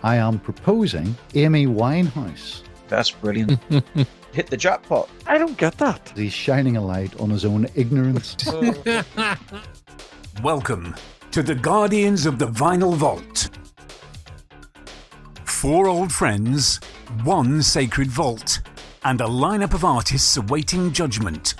I am proposing Amy Winehouse. That's brilliant. Hit the jackpot. I don't get that. He's shining a light on his own ignorance. Welcome to the Guardians of the Vinyl Vault. 4 old friends, 1 sacred vault, and a lineup of artists awaiting judgment.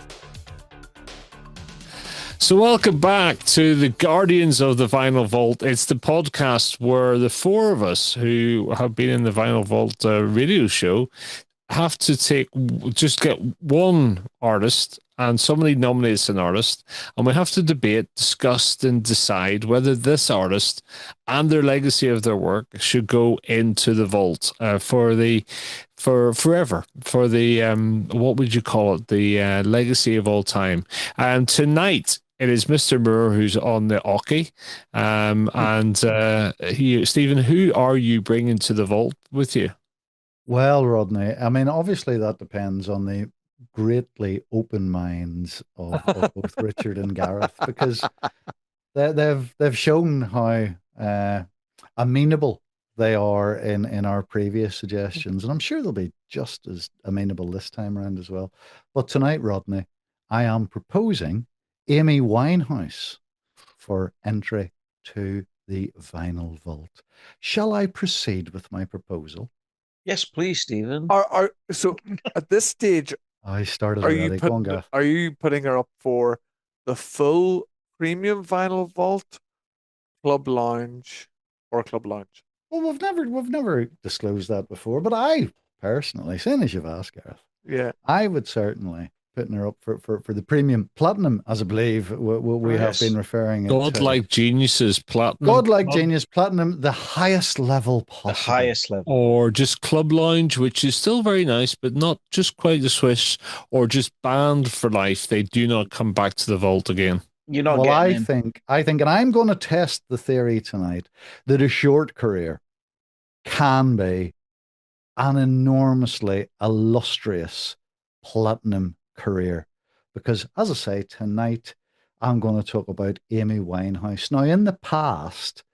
So welcome back to the Guardians of the Vinyl Vault. It's the podcast where the 4 of us who have been in the Vinyl Vault radio show have to get one artist, and somebody nominates an artist, and we have to debate, discuss, and decide whether this artist and their legacy of their work should go into the vault for forever, for the what would you call it, the legacy of all time. And tonight it is Mr. Moore who's on the Oki, Stephen, who are you bringing to the vault with you? Well, Rodney, I mean, obviously that depends on the greatly open minds of both Richard and Gareth, because they've shown how amenable they are in our previous suggestions, and I'm sure they'll be just as amenable this time around as well. But tonight, Rodney, I am proposing Amy Winehouse for entry to the Vinyl Vault. Shall I proceed with my proposal? Yes, please, Stephen. So at this stage, I started already. Go on, Gareth. are you putting her up for the full premium Vinyl Vault, Club Lounge, or Club Lounge? Well, we've never disclosed that before, but I personally, seeing as you've asked, Gareth, yeah, I would certainly putting her up for the premium platinum, as I believe we have been referring it Godlike Geniuses Platinum. Godlike Genius Platinum, the highest level possible. The highest level. Or just Club Lounge, which is still very nice, but not just quite the Swiss, or just banned for life. They do not come back to the vault again. You're not well, I in. think, and I'm going to test the theory tonight that a short career can be an enormously illustrious platinum career, because as I say, tonight I'm going to talk about Amy Winehouse. Now, in the past,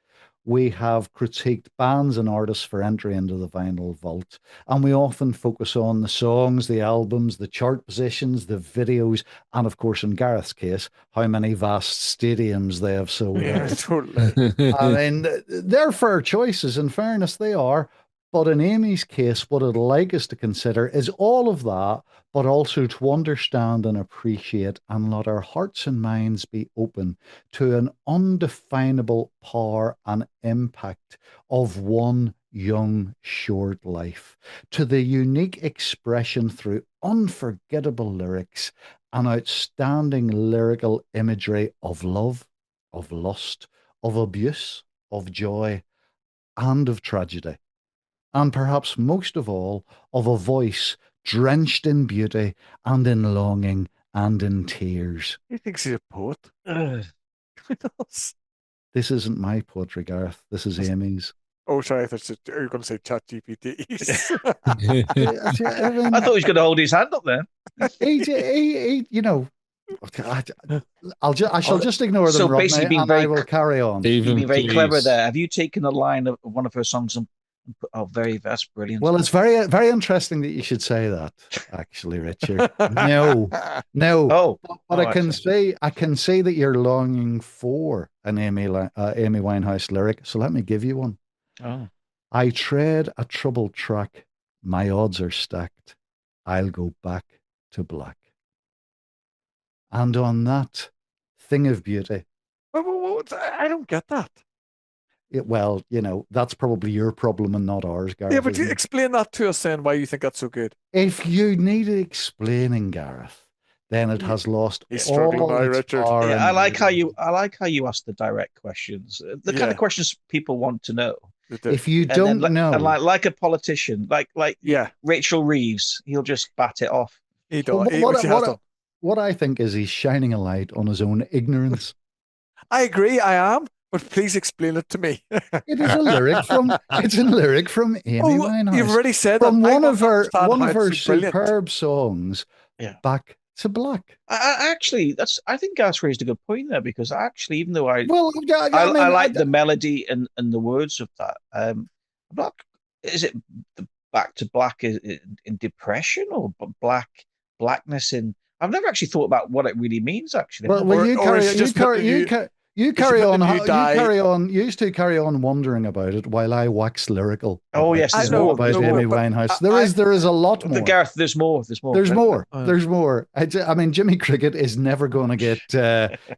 we have critiqued bands and artists for entry into the Vinyl Vault, and we often focus on the songs, the albums, the chart positions, the videos, and of course, in Gareth's case, how many vast stadiums they have sold. Yeah, totally. I mean, they're fair choices, in fairness, they are. But in Amy's case, what I'd like us to consider is all of that, but also to understand and appreciate and let our hearts and minds be open to an undefinable power and impact of one young, short life, to the unique expression through unforgettable lyrics and outstanding lyrical imagery of love, of lust, of abuse, of joy, and of tragedy. And perhaps most of all, of a voice drenched in beauty and in longing and in tears. He thinks he's a poet. This isn't my poetry, Gareth. This is Amy's. Oh, sorry. Are you going to say ChatGPT? I thought he was going to hold his hand up there. He you know, I shall just ignore them, Rodney, and I will carry on. You've been very clever there. Have you taken a line of one of her songs and that's brilliant. Well, it's very, very interesting that you should say that, actually, Richard. No. But I can say that you're longing for an Amy Winehouse lyric. So let me give you one. Oh. I tread a troubled track. My odds are stacked. I'll go back to black. And on that thing of beauty. I don't get that. Well, that's probably your problem and not ours, Gareth. Yeah, but you explain that to us then, why you think that's so good. If you needed explaining, Gareth, then it has lost He's all struggling now, its Richard. power. Yeah, I like how you ask the direct questions, the kind of questions people want to know. If you don't know, and like a politician, like Rachel Reeves, he'll just bat it off. He does. What I think is he's shining a light on his own ignorance. I agree, I am. But please explain it to me. It is a lyric from Amy Winehouse. You've already said from that. one of her superb songs, Back to Black. I think Gas raised a good point there, because actually, even though I like the melody and the words of that, not. Is it the back to black in depression or blackness in? I've never actually thought about what it really means. Actually, I've Well, never. you Or is carry she you just putting carry you you? ca- you Is she carry putting on you you die? carry on you used to carry on wondering about it while I wax lyrical Oh yes, there's know, more. about There's more. Amy but Winehouse. I There is a lot The more. Gareth, there's more. There's more. There's more. uh, There's more. I mean, Jimmy Cricket is never going to get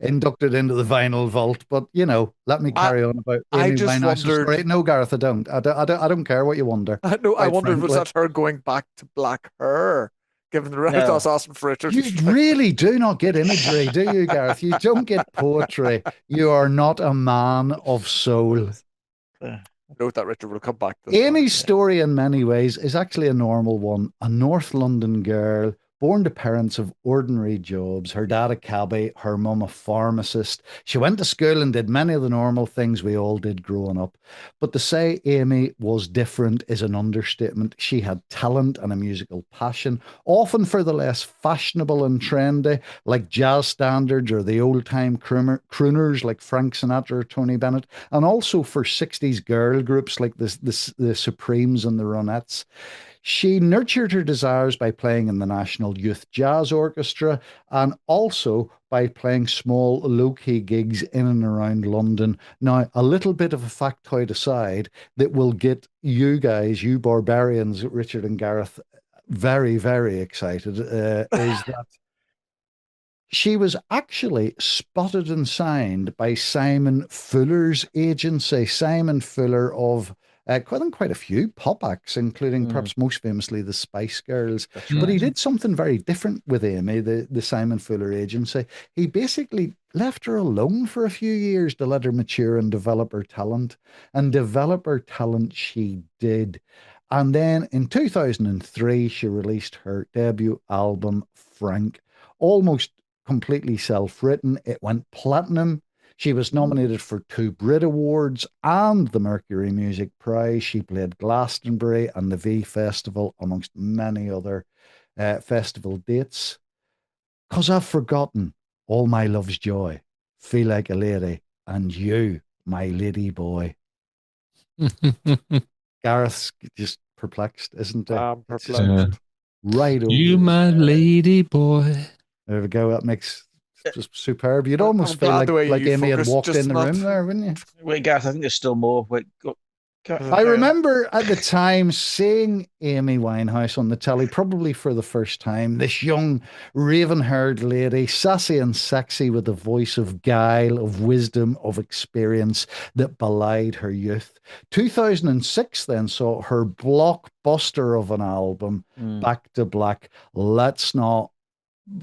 inducted into the vinyl vault, but let me I carry on about I Amy just Winehouse's story. wondered. No, Gareth, I don't. I don't care what you wonder. I know. I Quite wondered, was frankly, that her going back to black hair? Given the rest, I was No. asking for it. you really do not get imagery, do you, Gareth? You don't get poetry. You are not a man of soul. Uh, Note that Richard will come back to this. Amy's Yeah. story, in many ways, is actually a normal one. A North London girl, born to parents of ordinary jobs. Her dad a cabbie, her mum a pharmacist. She went to school and did many of the normal things we all did growing up. But to say Amy was different is an understatement. She had talent and a musical passion, often for the less fashionable and trendy, like jazz standards or the old-time crooners like Frank Sinatra or Tony Bennett, and also for 60s girl groups like the Supremes and the Ronettes. She nurtured her desires by playing in the National Youth Jazz Orchestra and also by playing small, low key gigs in and around London. Now, a little bit of a factoid aside that will get you guys, you barbarians, Richard and Gareth, very, very excited is that she was actually spotted and signed by Simon Fuller's agency. Simon Fuller of quite a few pop acts, including perhaps most famously the Spice Girls. That's But he right. did something very different with Amy, the Simon Fuller agency. He basically left her alone for a few years to let her mature and develop her talent. And develop her talent she did. And then in 2003, she released her debut album, Frank, almost completely self-written. It went platinum. She was nominated for 2 Brit Awards and the Mercury Music Prize. She played Glastonbury and the V Festival, amongst many other festival dates. 'Cause I've forgotten all my love's joy, feel like a lady, and you, my lady boy. Gareth's just perplexed, isn't he? I'm It's just perplexed. right over You, his my head. lady boy. There we go. That makes just superb. You'd I'm almost feel glad the way like you Amy had focus, walked just in the not. room there, wouldn't you? Wait, Gareth, I think there's still more. Wait, go, Uh, I carry on. remember at the time seeing Amy Winehouse on the telly, probably for the first time. This young, raven haired lady, sassy and sexy, with a voice of guile, of wisdom, of experience that belied her youth. 2006 then saw her blockbuster of an album, Back to Black. Let's not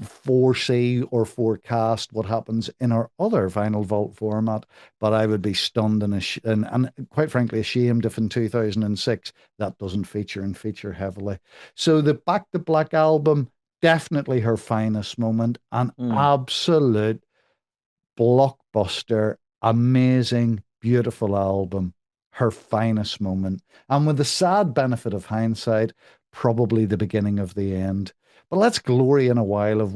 foresee or forecast what happens in our other vinyl vault format, but I would be stunned and quite frankly ashamed if in 2006 that doesn't feature and feature heavily. So the Back to Black album, definitely her finest moment, an absolute blockbuster, amazing, beautiful album, her finest moment. And with the sad benefit of hindsight, probably the beginning of the end. But let's glory in a while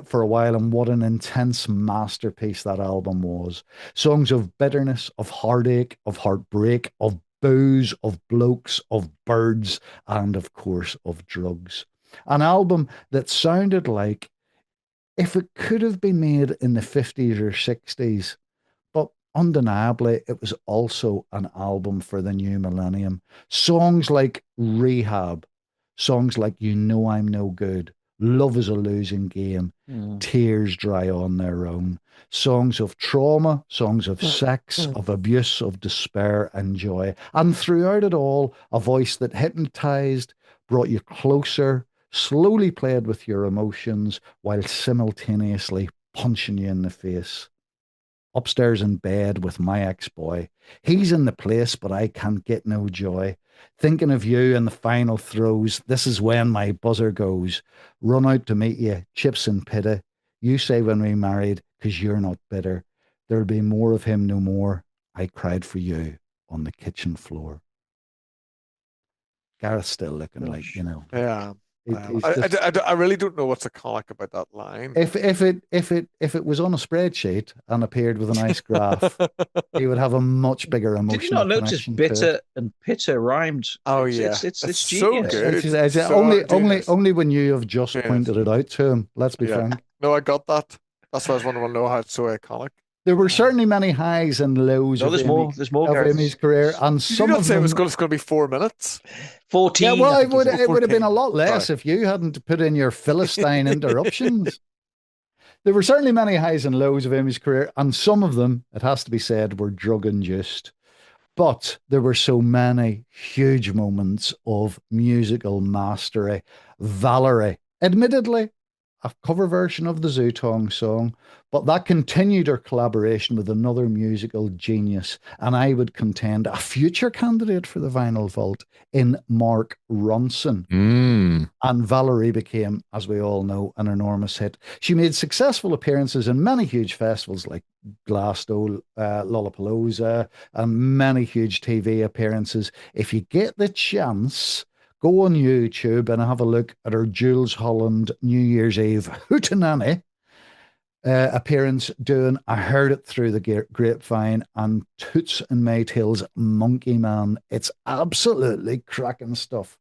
for a while and what an intense masterpiece that album was. Songs of bitterness, of heartache, of heartbreak, of booze, of blokes, of birds, and of course of drugs. An album that sounded like if it could have been made in the 50s or 60s, but undeniably, it was also an album for the new millennium. Songs like Rehab, songs like You Know I'm No Good, Love is a Losing Game, Tears Dry on Their Own. Songs of trauma, songs of sex, of abuse, of despair and joy. And throughout it all, a voice that hypnotized, brought you closer, slowly played with your emotions while simultaneously punching you in the face. Upstairs in bed with my ex-boy. He's in the place, but I can't get no joy. Thinking of you in the final throes, this is when my buzzer goes. Run out to meet you, chips and pity. You say when we married, 'cause you're not bitter. There'll be more of him no more. I cried for you on the kitchen floor. Gareth's still looking like, Yeah. He's just I really don't know what's iconic about that line. if it was on a spreadsheet and appeared with a nice graph, he would have a much bigger Did you emotional not notice connection to it. bitter and pitter rhymed? Oh It's yeah, it's so genius. good. Only, So genius. only when you have just Genius. pointed it out to him. Let's be Yeah. frank. No, I got that. That's why I was wondering, know how it's so iconic. There were certainly many highs and lows No, there's more. There's more, of Gareth. Amy's career, and Did you some not of say them. it's going to be 4 minutes? 14. Yeah, well, I think he said. it would have been a 14. lot less Sorry. if you hadn't put in your Philistine interruptions. There were certainly many highs and lows of Amy's career, and some of them, it has to be said, were drug induced. But there were so many huge moments of musical mastery. Valerie, admittedly, a cover version of the Zootong song, but that continued her collaboration with another musical genius, and I would contend a future candidate for the Vinyl Vault in Mark Ronson. And Valerie became, as we all know, an enormous hit. She made successful appearances in many huge festivals like Glasgow, Lollapalooza, and many huge TV appearances. If you get the chance, go on YouTube and have a look at her Jules Holland New Year's Eve Hootenanny appearance doing I Heard It Through the Grapevine and Toots and Maytales Monkey Man. It's absolutely cracking stuff.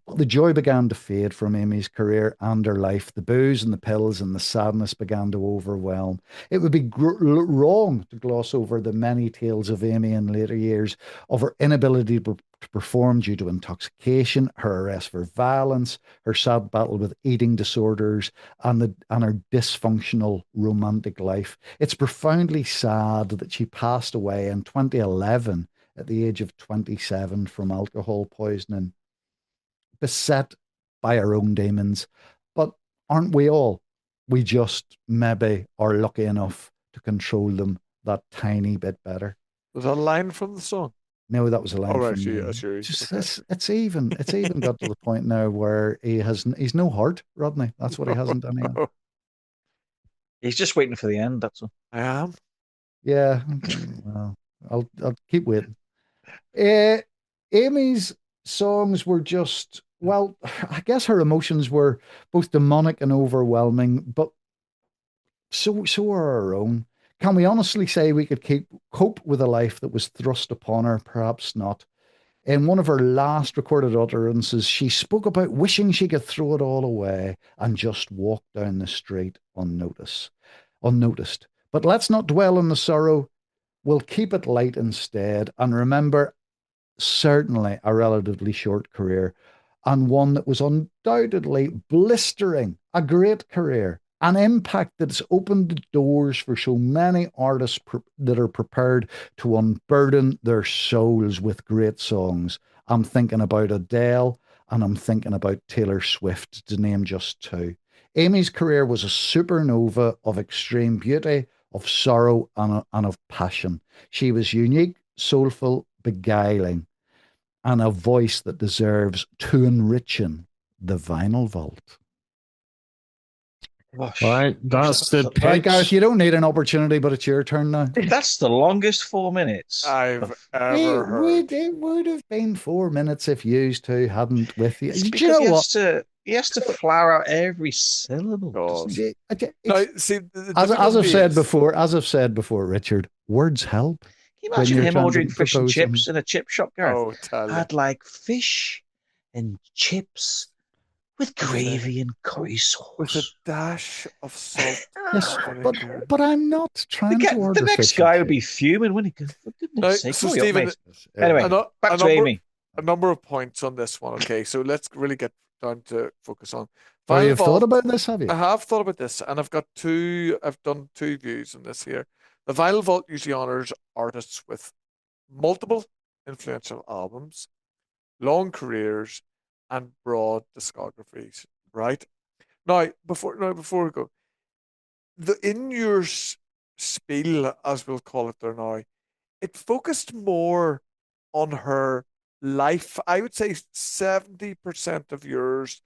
But the joy began to fade from Amy's career and her life. The booze and the pills and the sadness began to overwhelm. It would be wrong to gloss over the many tales of Amy in later years of her inability to perform due to intoxication, her arrest for violence, her sad battle with eating disorders, and her dysfunctional romantic life. It's profoundly sad that she passed away in 2011 at the age of 27 from alcohol poisoning, beset by our own demons. But aren't we all? We just maybe are lucky enough to control them that tiny bit better. Was that a line from the song? No, that was a line Oh, right, from me. sure. Just Okay. it's even got to the point now where he's no heart, Rodney. That's what he hasn't done yet. He's just waiting for the end. That's all. I am. Yeah, well, I'll keep waiting. Amy's songs were just, well, I guess her emotions were both demonic and overwhelming, but so are our own. Can we honestly say we could cope with a life that was thrust upon her? Perhaps not. In one of her last recorded utterances, she spoke about wishing she could throw it all away and just walk down the street unnoticed. But let's not dwell on the sorrow. We'll keep it light instead and remember certainly a relatively short career and one that was undoubtedly blistering, a great career, an impact that's opened the doors for so many artists that are prepared to unburden their souls with great songs. I'm thinking about Adele and I'm thinking about Taylor Swift, to name just two. Amy's career was a supernova of extreme beauty, of sorrow, and of passion. She was unique, soulful, beguiling, and a voice that deserves to enrichen the Vinyl Vault. Gosh. Right, that's the pitch. Right, Gareth, you don't need an opportunity, but it's your turn now. That's the longest 4 minutes I've ever heard. It would have been 4 minutes if you two hadn't with you. It's Do because you know what? he has to flower out every syllable. God. doesn't he? Now, see, As I've said before, Richard, words help. Can you when imagine you're him trying to ordering fish and propose chips them. in a chip shop, Gareth? Oh, tell you. I'd like fish and chips with gravy and curry With a sauce. dash of salt. Yes, and vinegar. but I'm not trying to order The next fish and guy will be chips. fuming when he goes, for Now, goodness sake, so hurry up, Stephen, mate. Anyway, back to Amy. a number of points on this one. Okay, so let's really get down to focus on. Oh, you've Vault, thought about this, have you? I have thought about this, and I've done two views on this here. The Vinyl Vault usually honors artists with multiple influential albums, long careers, and broad discographies. Right now, before we go, in your spiel, as we'll call it there now, it focused more on her life. I would say 70% of yours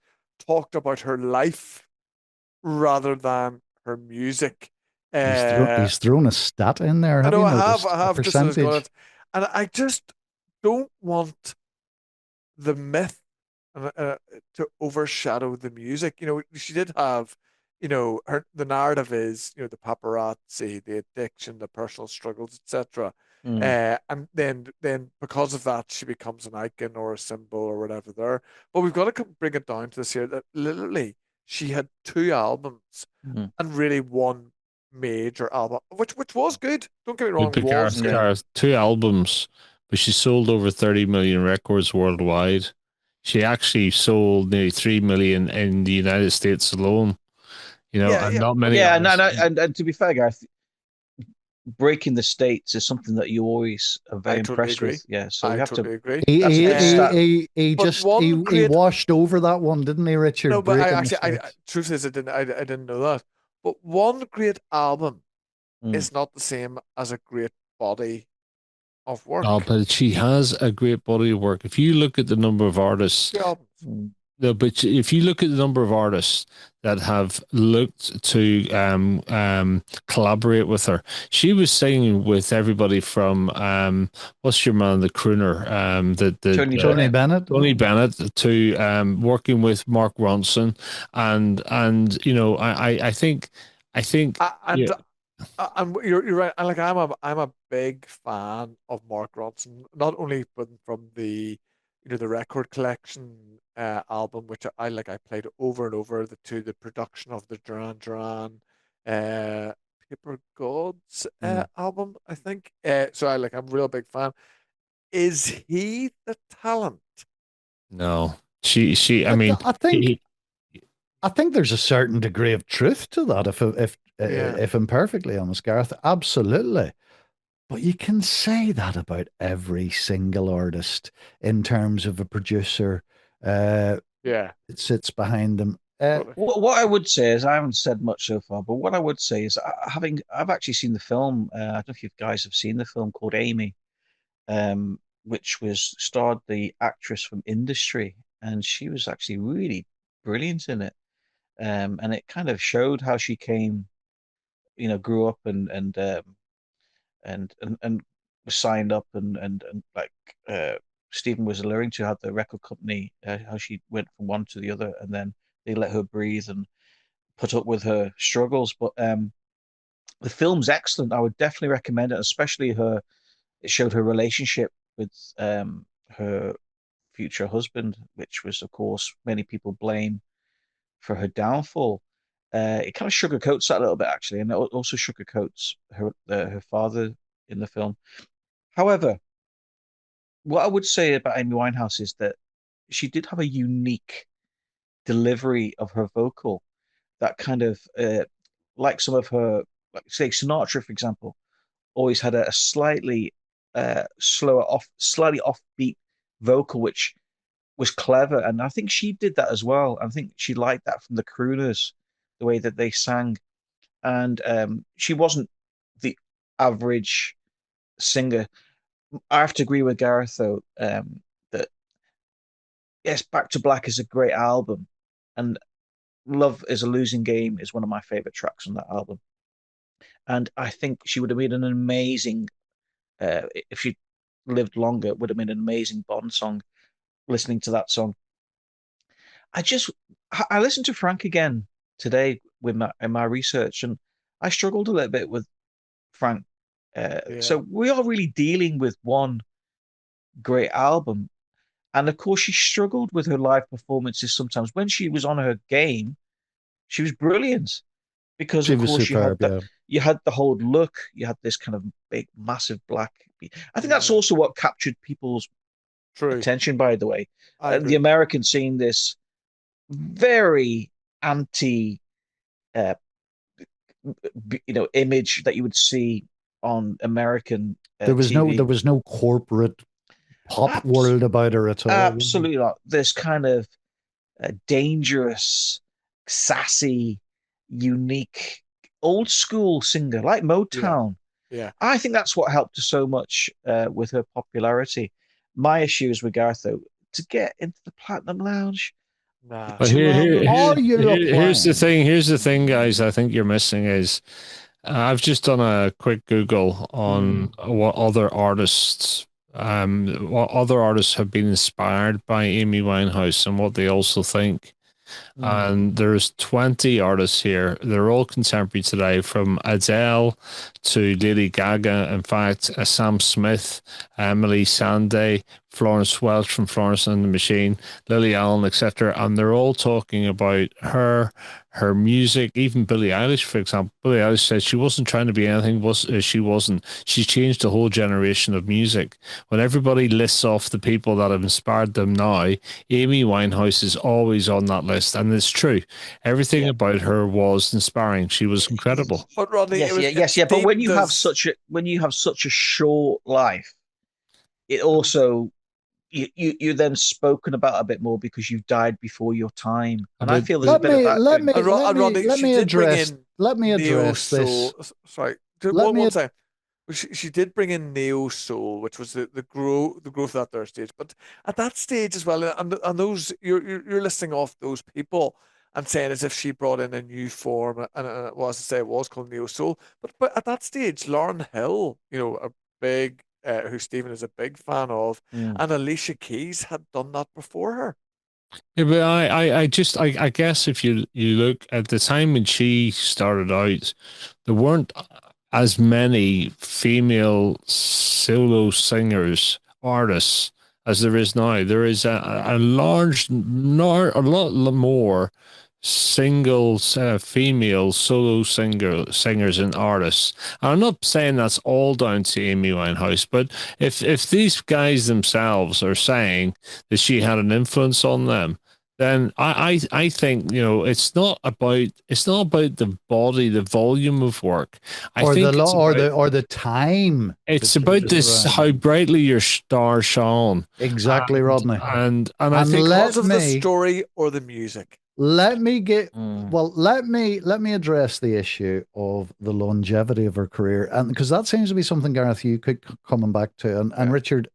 talked about her life rather than her music. He's thrown a stat in there. I know you I noticed? have A just as percentage. and I just don't want the myth and to overshadow the music. She did have, the narrative is, the paparazzi, the addiction, the personal struggles, etc. Mm. And then because of that, she becomes an icon or a symbol or whatever there. But we've got to bring it down to this here that literally she had two albums Mm. and really one major album, which was good. Don't get me wrong, But was Gareth, good. Gareth, 2 albums, but she sold over 30 million records worldwide. She actually sold nearly 3 million in the United States alone. Yeah, And yeah. not many Yeah, artists. and to be fair, Gareth, breaking the states is something that you always are I very totally impressed agree. with. Yeah, so I we have to. totally agree. He That's a he good he stat. he But just one he great, washed over that one, didn't he, no, Richard? but I Breaking the actually, States. truth is, I didn't know that. But one great album Mm. is not the same as a great body of Oh, work. but she has a great body of work. If you look at the number of artists, Two albums. Mm. no, but if you look at the number of artists that have looked to collaborate with her, she was singing with everybody from what's your man, the crooner, Tony the Tony Bennett. Bennett. Tony Bennett, to working with Mark Ronson, and I think And yeah. and you're right. And like I'm a big fan of Mark Ronson, not only from the the record collection album, which I like. I played over and over the production of the Duran Duran uh Paper Gods Mm. album, I think. So I'm a real big fan. Is he the talent? No, she. I I, mean, I think he, I think there's a certain degree of truth to that, Yeah. if imperfectly honest, Gareth. Absolutely. But you can say that about every single artist in terms of a producer Yeah. that sits behind them. Totally. What I would say is I haven't said much so far, but what I would say is I've actually seen the film. I don't know if you guys have seen the film called Amy, which was starred the actress from Industry, and she was actually really brilliant in it. And it kind of showed how she came, grew up and was signed up and like Stephen was alluring to, had the record company, how she went from one to the other, and then they let her breathe and put up with her struggles. But the film's excellent. I would definitely recommend it, especially her. It showed her relationship with her future husband, which was, of course, many people blame for her downfall. It kind of sugarcoats that a little bit, actually, and it also sugarcoats her father in the film. However, what I would say about Amy Winehouse is that she did have a unique delivery of her vocal that kind of, like some of her, like say Sinatra, for example, always had a slightly slightly offbeat vocal, which was clever. And I think she did that as well. I think she liked that from the crooners, the way that they sang. And she wasn't the average singer. I have to agree with Gareth, though, that yes, Back to Black is a great album. And Love is a Losing Game is one of my favorite tracks on that album. And I think she would have made an amazing, if she lived longer, would have made an amazing Bond song listening to that song. I just I listened to Frank again today with my research, and I struggled a little bit with Frank. So Yeah. we are really dealing with one great album, and of course she struggled with her live performances sometimes. When she was on her game, she was brilliant because She of was course superb, yeah. you had the whole look, you had this kind of big, massive black. I think that's Yeah. also what captured people's True. attention. By the way, I the agree. Americans seeing this very anti uh, image that you would see on American There TV. was no corporate pop Abs world about her at all. Absolutely not. This kind of dangerous, sassy, unique, old school singer like Yeah. Motown. Yeah. I think that's what helped her so much with her popularity. My issue is with Garth, though, to get into the Platinum Lounge, the Nah. But two Are albums. you here's the applying? thing. Here's the thing, guys. I think you're missing is I've just done a quick Google Mm, on what other artists what other artists have been inspired by Amy Winehouse and what they also think. And there's 20 artists here. They're all contemporary today, from Adele to Lady Gaga. In fact, Sam Smith, Emily Sandé, Florence Welch from Florence and the Machine, Lily Allen, etc. And they're all talking about her music. Even Billie Eilish, for example. Billie Eilish said she wasn't trying to be anything. She wasn't. She changed a whole generation of music. When everybody lists off the people that have inspired them now, Amy Winehouse is always on that list, and it's true. Everything about her was inspiring. She was incredible. But Rodney, Yes. But when you have such a short life, it also you're then spoken about a bit more because you've died before your time, and I feel there's a bit of that. Let me address this. Sorry, Let me one second. She did bring in neo soul, which was the growth at their stage. But at that stage as well, and those you're listing off those people and saying as if she brought in a new form, and it was to say it was called neo soul. But at that stage, Lauryn Hill, a big who Stephen is a big fan of, and Alicia Keys had done that before her. Yeah, but I guess if you look at the time when she started out, there weren't as many female solo singers, artists, as there is now. There is a lot more single female solo singers and artists. And I'm not saying that's all down to Amy Winehouse, but if these guys themselves are saying that she had an influence on them, then I think it's not about the body, the volume of work. Or the time. It's about this how brightly your star shone. Exactly, Rodney. And I think because of the story or the music. Let me address the issue of the longevity of her career, and because that seems to be something, Gareth, you could coming back to, and Richard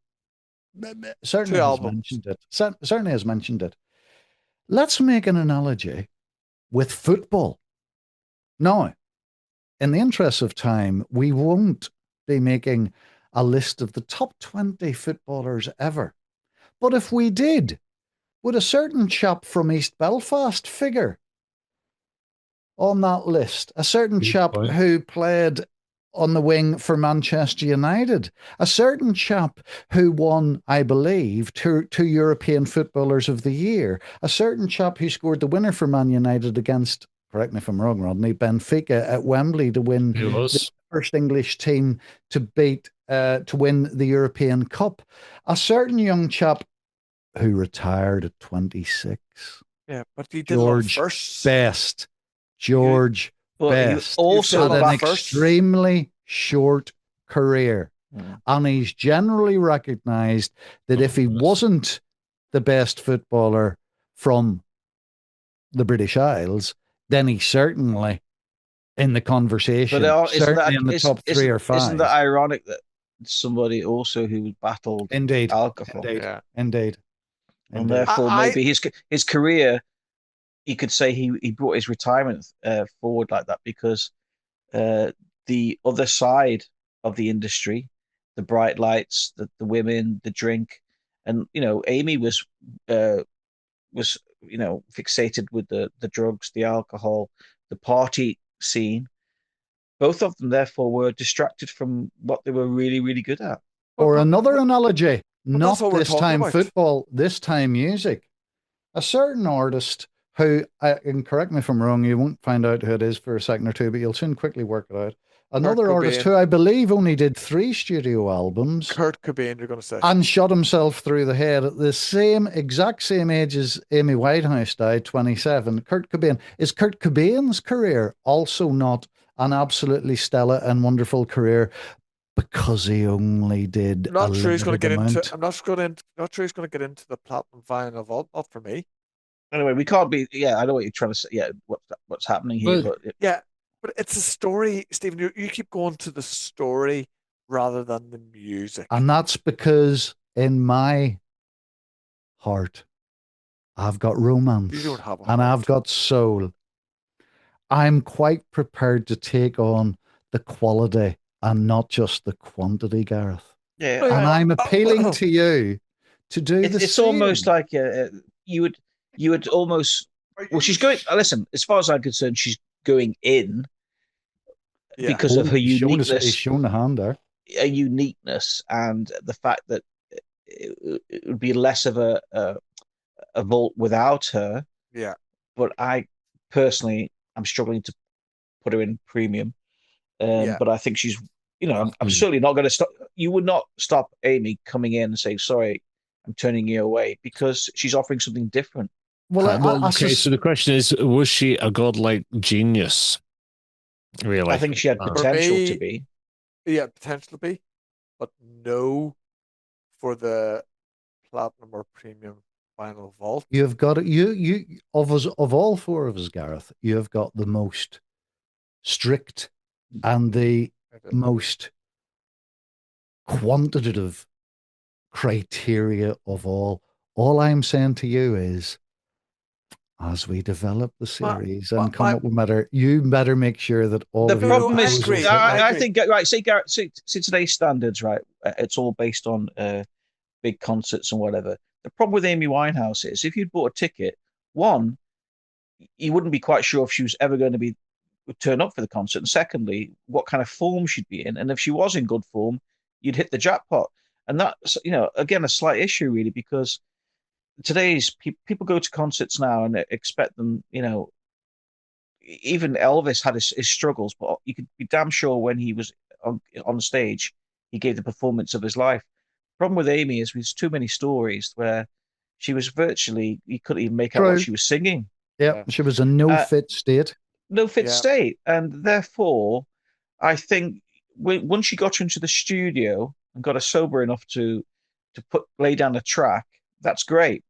certainly has mentioned it. Certainly has mentioned it. Let's make an analogy with football. Now, in the interest of time, we won't be making a list of the top 20 footballers ever. But if we did, would a certain chap from East Belfast figure on that list? A certain chap who played on the wing for Manchester United, a certain chap who won, I believe, two European Footballers of the Year, a certain chap who scored the winner for Man United against, correct me if I'm wrong, Rodney, Benfica at Wembley to win the first English team to win the European Cup, a certain young chap who retired at 26. Yeah, but he did George Best. George Best also had an extremely short career. And he's generally recognized that if he wasn't the best footballer from the British Isles, then he's certainly in the conversation. Certainly in the top 3 or 5. Isn't that ironic that somebody also who battled alcohol? Indeed. And therefore, maybe his career, you could say he brought his retirement forward like that because the other side of the industry, the bright lights, the women, the drink, and Amy was fixated with the drugs, the alcohol, the party scene. Both of them, therefore, were distracted from what they were really, really good at. Or another analogy, not this time football, this time music. A certain artist who, and correct me if I'm wrong, you won't find out who it is for a second or two, but you'll soon quickly work it out. Another artist who I believe only did 3 studio albums. Kurt Cobain, you're going to say. And shot himself through the head at the exact same age as Amy Winehouse died, 27. Kurt Cobain. Is Kurt Cobain's career also not an absolutely stellar and wonderful career because he only did I'm not sure he's going to get amount. into. I'm not sure he's going to get into the platinum vinyl vault. Not for me. Anyway, we can't be. Yeah, I know what you're trying to say. Yeah, what's happening here? But it's a story, Stephen. You keep going to the story rather than the music, and that's because in my heart, I've got romance. You don't have a and heart. I've got soul. I'm quite prepared to take on the quality and not just the quantity, Gareth. Yeah, And I'm appealing to you to do the it's same. almost like you would almost. Well, she's going. Listen, as far as I'm concerned, she's going in Yeah. because of her He's uniqueness, shown the hand there. a uniqueness, and the fact that it would be less of a vault without her. Yeah. But I personally, I'm struggling to put her in premium. Yeah. But I think she's, I'm certainly not going to stop. You would not stop Amy coming in and saying, "Sorry, I'm turning you away," because she's offering something different. Well, okay, so the question is, was she a godlike genius? Really? I think she had potential to be. Yeah, potential to be, but no for the platinum or premium final vault. You've got it. You of us, of all four of us, Gareth, you have got the most strict and the most quantitative criteria of all. All I'm saying to you is, as we develop the series and come up with matter, you better make sure that all The of your problem is, proposals I think, right, see, Garrett, see today's standards, right? It's all based on big concerts and whatever. The problem with Amy Winehouse is if you'd bought a ticket, one, you wouldn't be quite sure if she was ever going to be turn up for the concert, and secondly, what kind of form she'd be in, and if she was in good form, you'd hit the jackpot. And that's, again, a slight issue really, because today's people go to concerts now and expect them, even Elvis had his struggles, but you could be damn sure when he was on stage, he gave the performance of his life. Problem with Amy is there's too many stories where she was virtually, you couldn't even make out what she was singing. Yeah, she was in no fit state. No fit state. And therefore, I think once she got her into the studio and got her sober enough to lay down a track, that's great.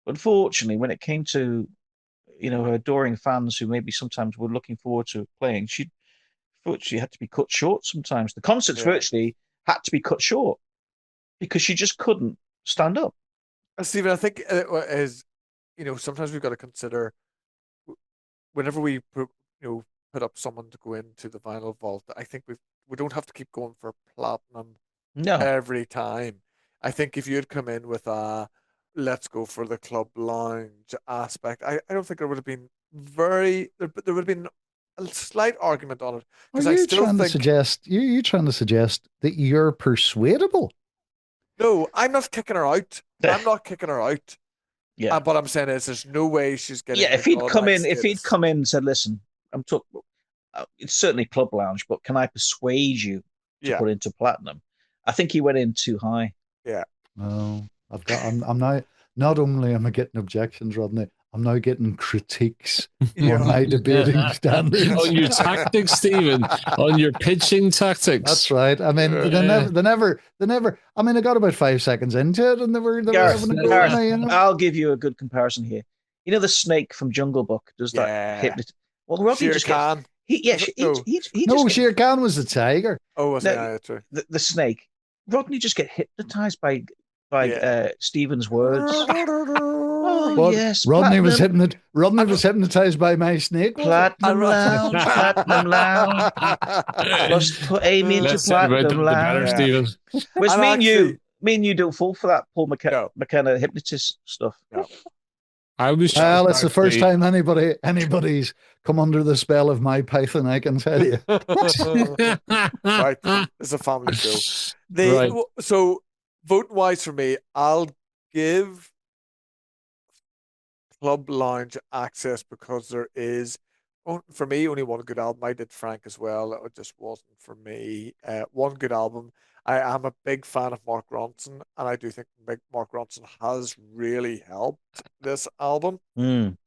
But unfortunately, when it came to her adoring fans who maybe sometimes were looking forward to playing, she virtually had to be cut short sometimes. The concerts virtually had to be cut short because she just couldn't stand up. Stephen, I think is, sometimes we've got to consider whenever we put up someone to go into the vinyl vault, I think we don't have to keep going for platinum every time. I think if you had come in with a let's go for the club lounge aspect, I don't think there would have been there would have been a slight argument on it. Are you trying to suggest that you're persuadable? No, I'm not kicking her out. I'm not kicking her out. Yeah, what I'm saying is, there's no way she's getting. Yeah, if he'd come in and said, "Listen, I'm talking. It's certainly club lounge, but can I persuade you to put into platinum?" I think he went in too high. Yeah. Oh, I'm now. Not only am I getting objections, Rodney, I'm now getting critiques on my debating standards. On your tactics, Stephen. On your pitching tactics. That's right. I mean, they never. I mean, I got about 5 seconds into it, and they were having a go at me. I'll give you a good comparison here. You know the snake from Jungle Book does that hypnotism. Well, Rodney just can. Shere Khan was the tiger. Oh, was true. The snake. Rodney just get hypnotized by Stephen's words. Oh, yes. Rodney was hypnotized by my snake. Platinum lounge, platinum lounge. Let's put Amy into platinum lounge. Stephen. Whereas me and you don't fall for that Paul McKenna hypnotist stuff. No. Well, it's the first time anybody's come under the spell of my python, I can tell you. Right, it's a family show. So, vote wise for me, I'll give Club Lounge access because there is, for me, only one good album. I did Frank as well. It just wasn't for me. One good album. I am a big fan of Mark Ronson, and I do think Mark Ronson has really helped this album.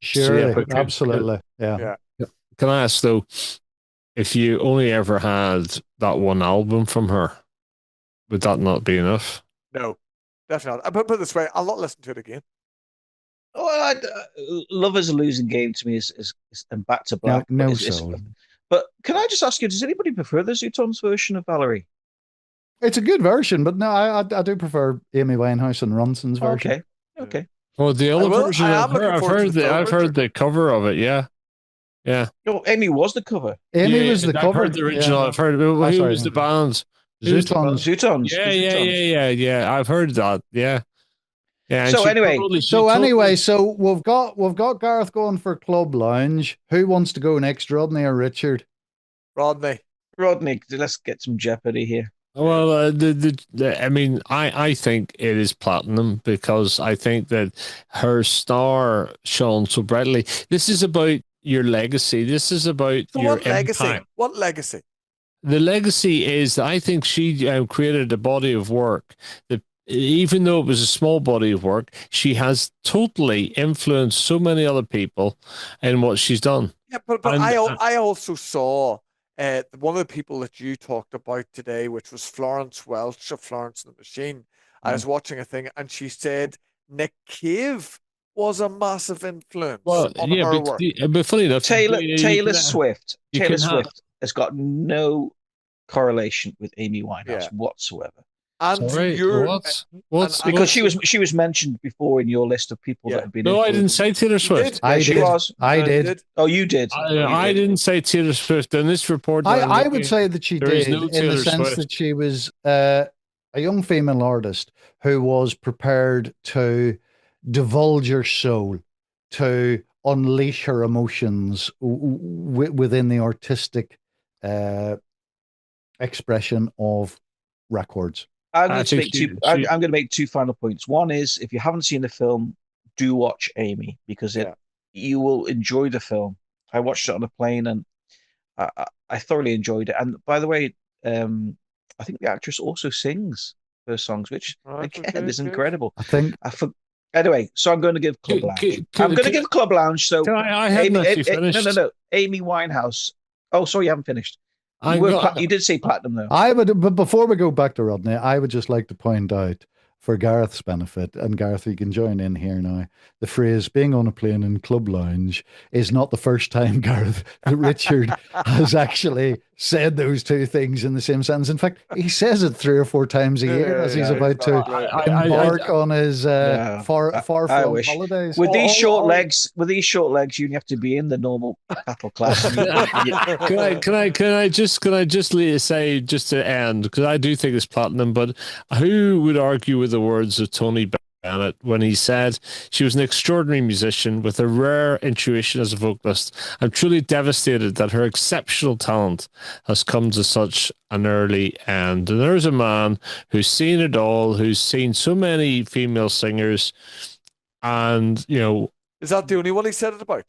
Sure, absolutely. Yeah. Can I ask, though, if you only ever had that one album from her, would that not be enough? No, definitely not. I put it this way, I'll not listen to it again. Oh, Love is a losing game to me is and Back to Black. No, but can I just ask you, does anybody prefer the Zootons version of Valerie? It's a good version, but no, I do prefer Amy Winehouse and Ronson's version. Okay. Well, the other version, I've heard the cover of it. Yeah. No, Amy was the cover. Amy was the cover. I've heard the original. I've heard who was the band. Zootons. Zootons. Yeah, the yeah, Zootons. yeah. I've heard that. Yeah. Yeah, and So anyway, So we've got Gareth going for Club Lounge. Who wants to go next, Rodney or Richard? Rodney. Rodney, let's get some Jeopardy here. Well, I mean, I think it is platinum because I think that her star shone so brightly. This is about your legacy. This is about So your what legacy? impact. What legacy? The legacy is that I think she created a body of work that, even though it was a small body of work, she has totally influenced so many other people in what she's done. Yeah, but I also saw one of the people that you talked about today, which was Florence Welch of Florence and the Machine. I was watching a thing, and she said Nick Cave was a massive influence on her work. But funny enough, Taylor Swift has got no correlation with Amy Winehouse whatsoever. And because she was mentioned before in your list of people that have been. No, I didn't say Taylor Swift. I did. Oh, you did. I didn't say Taylor Swift in this report. I would say that she did, no in the sense that she was a young female artist who was prepared to divulge her soul, to unleash her emotions within the artistic expression of records. I'm going to make two final points. One is, if you haven't seen the film, do watch Amy, because you will enjoy the film. I watched it on a plane and I thoroughly enjoyed it. And by the way, I think the actress also sings her songs, which again is incredible. Anyway, so I'm going to give Club Lounge. I'm going to give Club Lounge. So I haven't actually finished. No. Amy Winehouse. Oh, sorry, you haven't finished. You did say platinum, though. But before we go back to Rodney, I would just like to point out, for Gareth's benefit, and Gareth, you can join in here now, the phrase "being on a plane in Club Lounge" is not the first time, Gareth, that Richard has actually said those two things in the same sentence. In fact, he says it 3 or 4 times a year as he's about to embark on his far-flung holidays. With these short legs, you have to be in the normal battle class. Can I just say, just to end, because I do think it's platinum, but who would argue with the words of Tony Bennett when he said she was an extraordinary musician with a rare intuition as a vocalist? I'm truly devastated that her exceptional talent has come to such an early end. And there's a man who's seen it all, who's seen so many female singers, and is that the only one he said it about?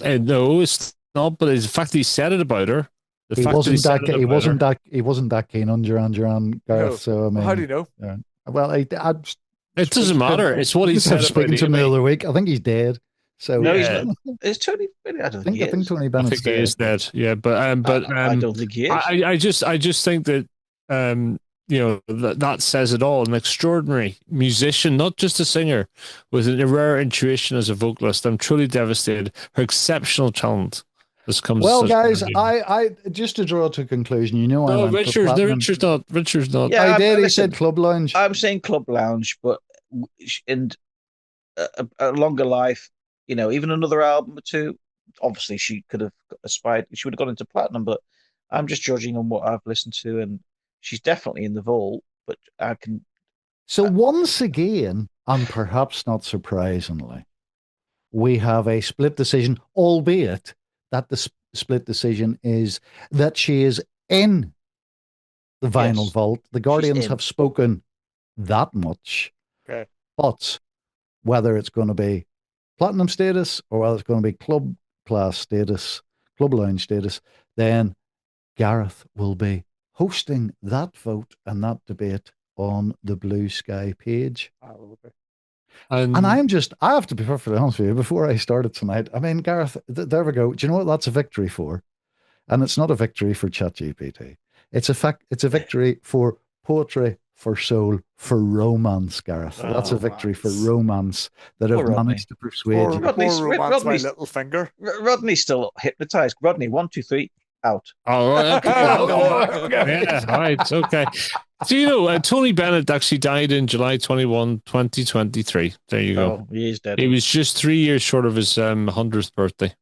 No, it's not. But the fact that he said it about her. He wasn't that keen on Duran Duran, Gareth. No. So I mean, how do you know? Yeah. Well, it doesn't matter. It's what he said. Speaking to him the other week, I think he's dead. So no, he's not. Is Tony Bennett? I think Tony Bennett's dead. He is dead. Yeah, but I don't think he is. I just think that that says it all. An extraordinary musician, not just a singer, with a rare intuition as a vocalist. I'm truly devastated. Her exceptional talent. Well, guys, I just to draw to a conclusion, Richard's not. Yeah, I did. He said Club Lounge. I'm saying Club Lounge, but in a longer life, even another album or two. Obviously, she could have aspired. She would have gone into platinum, but I'm just judging on what I've listened to, and she's definitely in the vault. But I can. So once again, and perhaps not surprisingly, we have a split decision, albeit that the split decision is that she is in the vinyl vault. The Guardians have spoken that much. Okay. But whether it's going to be platinum status or whether it's going to be club class status, Club Lounge status, then Gareth will be hosting that vote and that debate on the Blue Sky page. I will be. And I have to be perfectly honest with you, before I started tonight, I mean, Gareth, there we go. Do you know what that's a victory for? And it's not a victory for ChatGPT. It's a victory for poetry, for soul, for romance, Gareth. That's a victory for romance that I've managed to persuade you. Rodney's my little finger. Rodney's still hypnotized. Rodney, 1, 2, 3, out. Oh, okay. Yeah, right, okay. So, Tony Bennett actually died in July 21, 2023. There you go. Oh, he is dead. He was just 3 years short of his 100th birthday.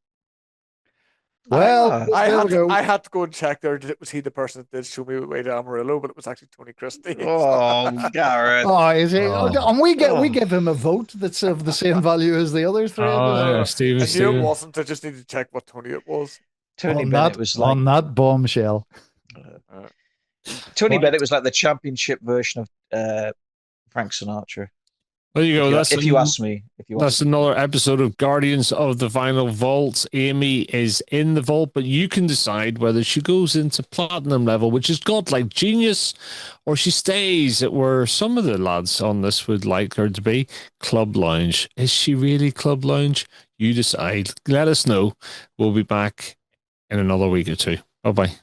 Well, there we go. I had to go and check there. Was he the person that did show me the way to Amarillo? But it was actually Tony Christie. Oh, Gareth. Oh, is it? Oh. And we give him a vote that's of the same value as the other three. Oh, yeah, I Stephen. knew Stephen. it wasn't. I just needed to check what Tony it was. Tony on Bennett that, was like on that bombshell. Tony Right. Bennett was like the championship version of Frank Sinatra. There you go. If you ask me, That's another episode of Guardians of the Vinyl Vault. Amy is in the vault, but you can decide whether she goes into platinum level, which is godlike genius, or she stays at where some of the lads on this would like her to be, Club Lounge. Is she really Club Lounge? You decide. Let us know. We'll be back in another week or two. Bye-bye.